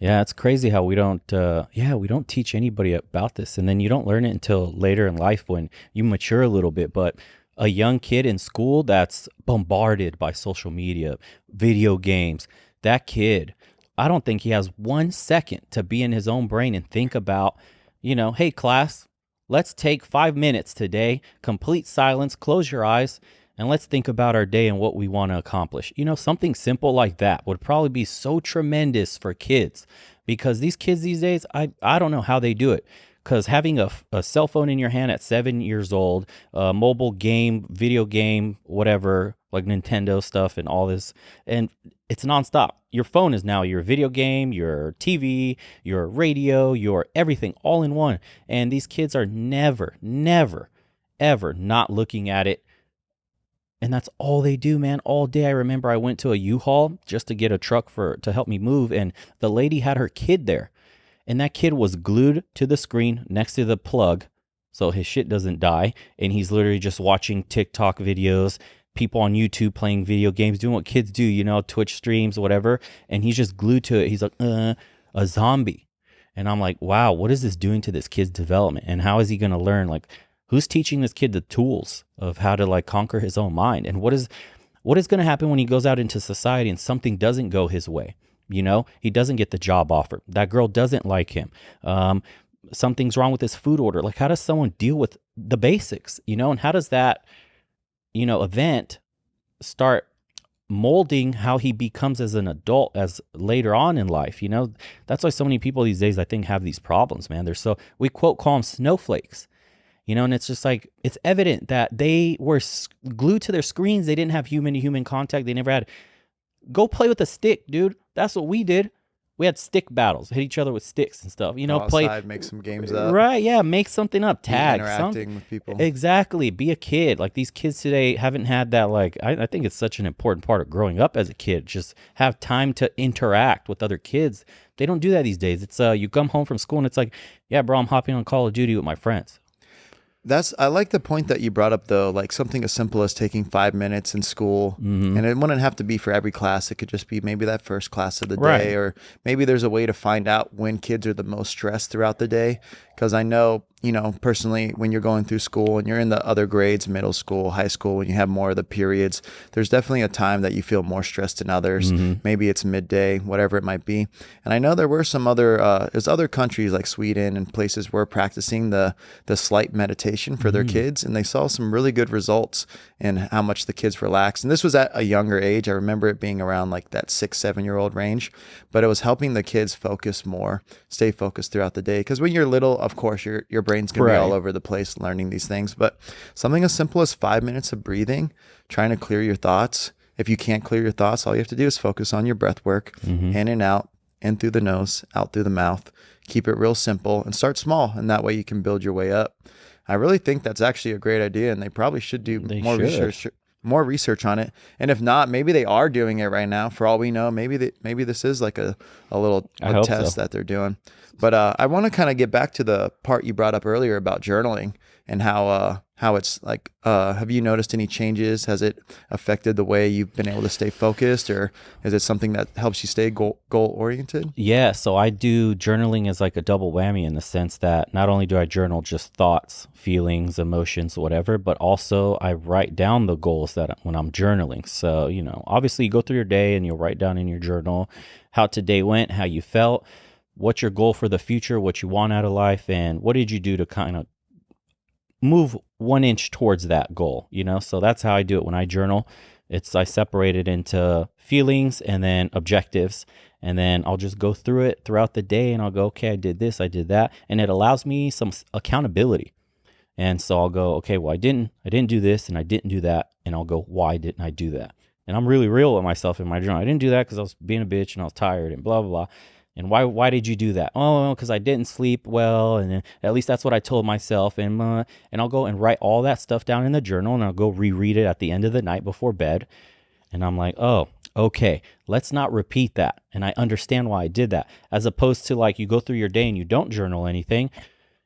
Yeah, it's crazy how we don't teach anybody about this. And then you don't learn it until later in life when you mature a little bit. But a young kid in school that's bombarded by social media, video games, that kid, I don't think he has 1 second to be in his own brain and think about, hey, class, let's take 5 minutes today, complete silence, close your eyes, and let's think about our day and what we want to accomplish. Something simple like that would probably be so tremendous for kids because these kids these days, I don't know how they do it. Because having a cell phone in your hand at 7 years old, a mobile game, video game, whatever, like Nintendo stuff and all this, and it's nonstop. Your phone is now your video game, your TV, your radio, your everything all in one. And these kids are never, never, ever not looking at it, and that's all they do, man, all day. I remember I went to a U-Haul just to get a truck to help me move, and the lady had her kid there, and that kid was glued to the screen next to the plug so his shit doesn't die, and he's literally just watching TikTok videos, people on YouTube playing video games, doing what kids do, Twitch streams, whatever, and he's just glued to it. He's like, a zombie. And I'm like, wow, what is this doing to this kid's development? And how is he going to learn? Like, who's teaching this kid the tools of how to like conquer his own mind? And what is going to happen when he goes out into society and something doesn't go his way? He doesn't get the job offer. That girl doesn't like him. Something's wrong with his food order. Like, how does someone deal with the basics? And how does that, event start molding how he becomes as an adult as later on in life? That's why so many people these days, I think, have these problems, man. We call them snowflakes. And it's just like, it's evident that they were glued to their screens. They didn't have human to human contact. They never had, go play with a stick, dude. That's what we did. We had stick battles, hit each other with sticks and stuff, Go play. outside, make some games up. Right. Yeah. Make something up. Be Tag. interacting with people. Exactly. Be a kid. Like, these kids today haven't had that. Like, I think it's such an important part of growing up as a kid. Just have time to interact with other kids. They don't do that these days. It's you come home from school and it's like, yeah, bro, I'm hopping on Call of Duty with my friends. I like the point that you brought up, though, like something as simple as taking 5 minutes in school. And it wouldn't have to be for every class. It could just be maybe that first class of the day, or maybe there's a way to find out when kids are the most stressed throughout the day. Because I know, personally, when you're going through school and you're in the other grades, middle school, high school, when you have more of the periods, there's definitely a time that you feel more stressed than others. Maybe it's midday, whatever it might be. And I know there were some there's other countries like Sweden and places where practicing the slight meditation for their kids, and they saw some really good results in how much the kids relaxed. And this was at a younger age. I remember it being around like that 6-7-year-old range, but it was helping the kids focus more, stay focused throughout the day. Because when you're little, of course, your brain's going to be all over the place learning these things. But something as simple as 5 minutes of breathing, trying to clear your thoughts. If you can't clear your thoughts, all you have to do is focus on your breath work, in and out, in through the nose, out through the mouth. Keep it real simple and start small. And that way you can build your way up. I really think that's actually a great idea, and they probably should do more research on it. And if not, maybe they are doing it right now. For all we know, maybe this is like a little test that they're doing. But I want to kind of get back to the part you brought up earlier about journaling and how it's like, have you noticed any changes? Has it affected the way you've been able to stay focused, or is it something that helps you stay goal oriented? Yeah, so I do journaling as like a double whammy in the sense that not only do I journal just thoughts, feelings, emotions, whatever, but also I write down the goals that when I'm journaling. So, obviously you go through your day and you'll write down in your journal how today went, how you felt, what's your goal for the future, what you want out of life, and what did you do to kind of move 1 inch towards that goal, So that's how I do it when I journal. I separate it into feelings and then objectives, and then I'll just go through it throughout the day and I'll go, okay, I did this, I did that. And it allows me some accountability. And so I'll go, okay, well, I didn't do this and I didn't do that. And I'll go, why didn't I do that? And I'm really real with myself in my journal. I didn't do that because I was being a bitch and I was tired and blah, blah, blah. And why did you do that? Oh, because I didn't sleep well, and then, at least that's what I told myself. And I'll go and write all that stuff down in the journal, and I'll go reread it at the end of the night before bed. And I'm like, oh, okay, let's not repeat that. And I understand why I did that. As opposed to like you go through your day and you don't journal anything,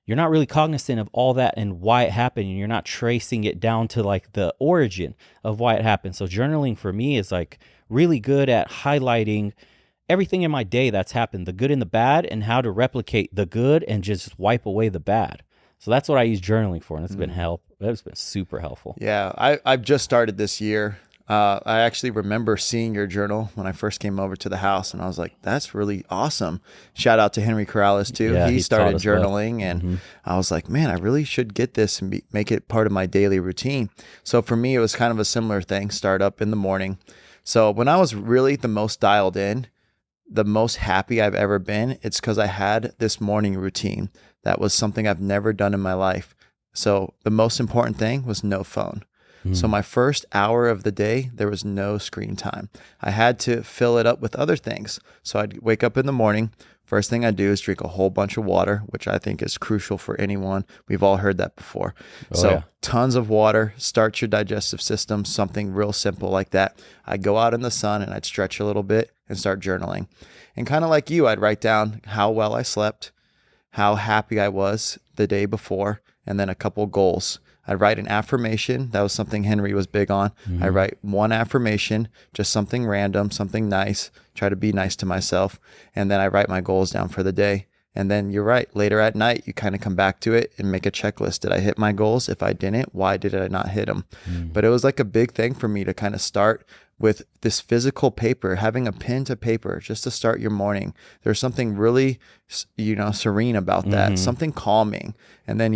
you're not really cognizant of all that and why it happened, and you're not tracing it down to like the origin of why it happened. So journaling for me is like really good at highlighting everything in my day that's happened, the good and the bad, and how to replicate the good and just wipe away the bad. So that's what I use journaling for, and it's been it's been super helpful. Yeah, I've just started this year. I actually remember seeing your journal when I first came over to the house, and I was like, that's really awesome. Shout out to Henry Corrales too. Yeah, he started taught us journaling, and I was like, man, I really should get this and make it part of my daily routine. So for me, it was kind of a similar thing, start up in the morning. So when I was really the most dialed in, the most happy I've ever been, it's because I had this morning routine. That was something I've never done in my life. So the most important thing was no phone. So my first hour of the day, there was no screen time. I had to fill it up with other things. So I'd wake up in the morning. First thing I do is drink a whole bunch of water, which I think is crucial for anyone. We've all heard that before. Tons of water, start your digestive system, something real simple like that. I'd go out in the sun and I'd stretch a little bit and start journaling. And kind of like you, I'd write down how well I slept, how happy I was the day before, and then a couple goals. I'd write an affirmation. That was something Henry was big on. I write one affirmation, just something random, something nice, try to be nice to myself. And then I write my goals down for the day. And then you're right, later at night, you kind of come back to it and make a checklist. Did I hit my goals? If I didn't, why did I not hit them? But it was like a big thing for me to kind of start with this physical paper, having a pen to paper just to start your morning. There's something really, serene about that, something calming. And then,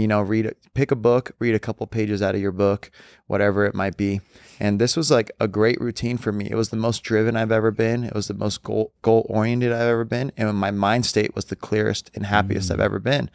pick a book, read a couple pages out of your book, whatever it might be. And this was like a great routine for me. It was the most driven I've ever been. It was the most goal oriented I've ever been. And my mind state was the clearest and happiest I've ever been.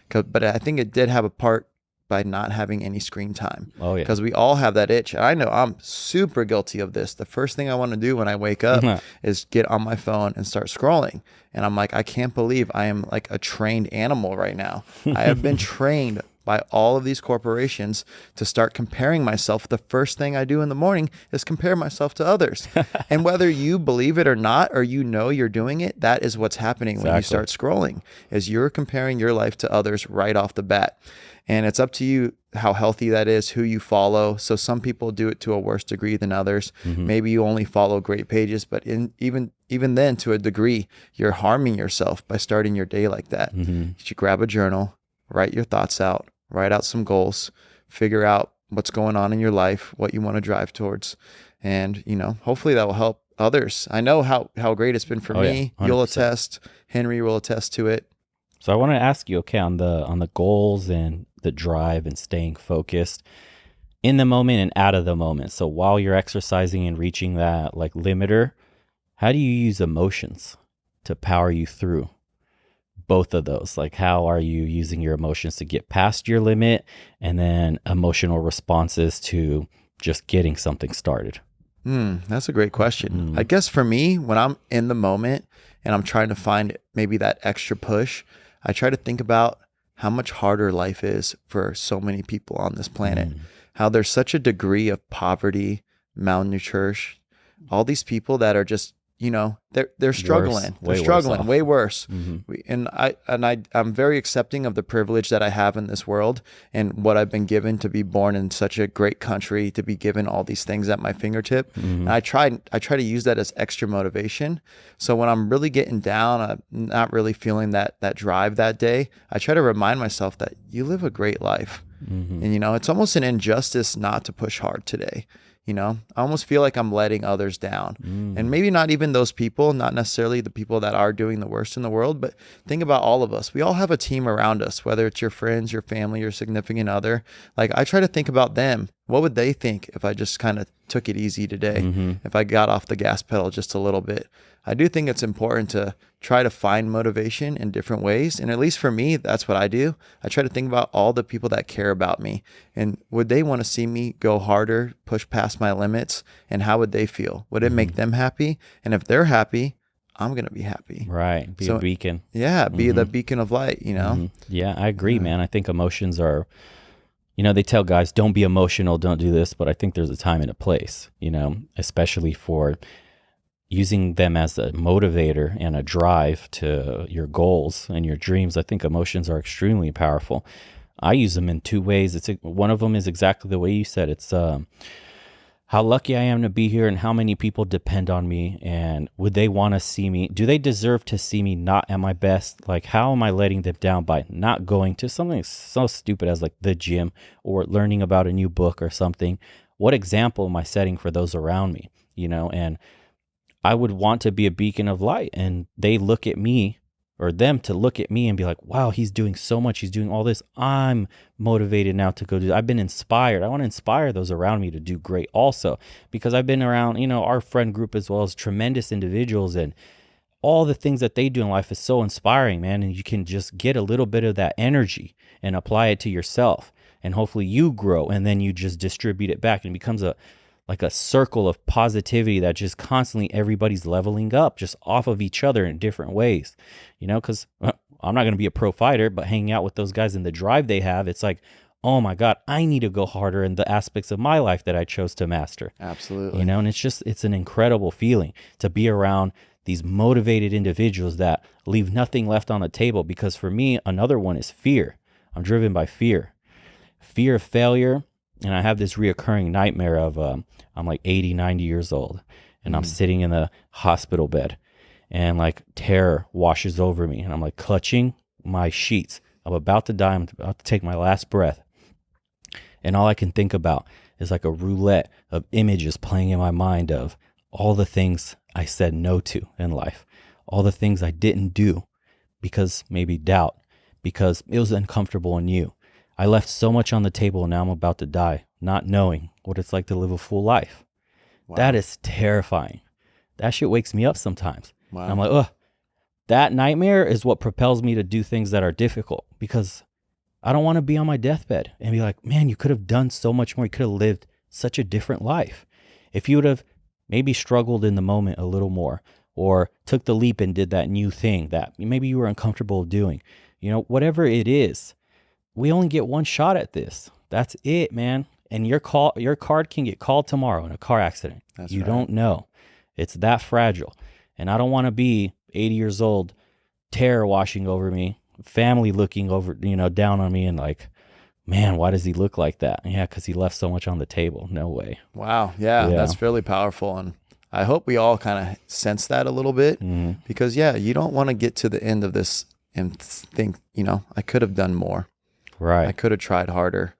But I think it did have a part by not having any screen time. Oh, yeah. Because we all have that itch. And I know I'm super guilty of this. The first thing I want to do when I wake up is get on my phone and start scrolling. And I'm like, I can't believe I am like a trained animal right now. I have been trained by all of these corporations to start comparing myself. The first thing I do in the morning is compare myself to others. And whether you believe it or not, or you're doing it, that is what's happening when you start scrolling, is you're comparing your life to others right off the bat. And it's up to you how healthy that is, who you follow. So some people do it to a worse degree than others. Maybe you only follow great pages, but even then, to a degree, you're harming yourself by starting your day like that. You should grab a journal, write your thoughts out, write out some goals, figure out what's going on in your life, what you want to drive towards. And, hopefully that will help others. I know how great it's been for me. Yeah, you'll attest. Henry will attest to it. So I want to ask you, okay, on the goals and the drive and staying focused in the moment and out of the moment. So while you're exercising and reaching that like limiter, how do you use emotions to power you through both of those? Like, how are you using your emotions to get past your limit, and then emotional responses to just getting something started? That's a great question. I guess for me, when I'm in the moment and I'm trying to find maybe that extra push, I try to think about how much harder life is for so many people on this planet, how there's such a degree of poverty, malnutrition, all these people that are just, they're struggling. They're struggling way worse. I'm very accepting of the privilege that I have in this world and what I've been given to be born in such a great country, to be given all these things at my fingertip. And I try to use that as extra motivation. So when I'm really getting down, I'm not really feeling that drive that day, I try to remind myself that you live a great life. And, it's almost an injustice not to push hard today. I almost feel like I'm letting others down. And maybe not even those people, not necessarily the people that are doing the worst in the world, but think about all of us. We all have a team around us, whether it's your friends, your family, your significant other. Like, I try to think about them. What would they think if I just kind of took it easy today? If I got off the gas pedal just a little bit? I do think it's important to try to find motivation in different ways. And at least for me, that's what I do. I try to think about all the people that care about me, and would they want to see me go harder, push past my limits, and how would they feel? Would it make them happy? And if they're happy, I'm going to be happy. Right. Be a beacon. Yeah. Be the beacon of light, Yeah, I agree, man. I think emotions are, they tell guys, don't be emotional, don't do this, but I think there's a time and a place, especially for using them as a motivator and a drive to your goals and your dreams. I think emotions are extremely powerful. I use them in two ways. One of them is exactly the way you said. It's how lucky I am to be here and how many people depend on me, and would they want to see me? Do they deserve to see me not at my best? Like, how am I letting them down by not going to something so stupid as like the gym or learning about a new book or something? What example am I setting for those around me? And I would want to be a beacon of light, and they look at me, or them to look at me and be like, wow, he's doing so much. He's doing all this. I'm motivated now to go do. I've been inspired. I want to inspire those around me to do great also, because I've been around, our friend group as well as tremendous individuals, and all the things that they do in life is so inspiring, man. And you can just get a little bit of that energy and apply it to yourself. And hopefully you grow, and then you just distribute it back, and it becomes like a circle of positivity that just constantly everybody's leveling up just off of each other in different ways, because I'm not going to be a pro fighter, but hanging out with those guys and the drive they have, it's like, oh my God, I need to go harder in the aspects of my life that I chose to master. Absolutely. And it's an incredible feeling to be around these motivated individuals that leave nothing left on the table. Because for me, another one is fear. I'm driven by fear of failure. And I have this reoccurring nightmare of I'm like 80, 90 years old, and I'm sitting in the hospital bed, and like terror washes over me, and I'm like clutching my sheets. I'm about to die. I'm about to take my last breath. And all I can think about is like a roulette of images playing in my mind of all the things I said no to in life, all the things I didn't do because maybe doubt, because it was uncomfortable in you. I left so much on the table, and now I'm about to die, not knowing what it's like to live a full life. Wow. That is terrifying. That shit wakes me up sometimes. Wow. And I'm like, ugh. That nightmare is what propels me to do things that are difficult, because I don't want to be on my deathbed and be like, man, you could have done so much more. You could have lived such a different life if you would have maybe struggled in the moment a little more, or took the leap and did that new thing that maybe you were uncomfortable doing. Whatever it is, we only get one shot at this. That's it, man. And your card can get called tomorrow in a car accident. That's you right. Don't know. It's that fragile. And I don't want to be 80 years old, terror washing over me, family looking over, down on me, and like, man, why does he look like that? Yeah, because he left so much on the table. No way. Wow. Yeah, that's fairly powerful. And I hope we all kind of sense that a little bit, because you don't want to get to the end of this and think, I could have done more. Right. I could have tried harder.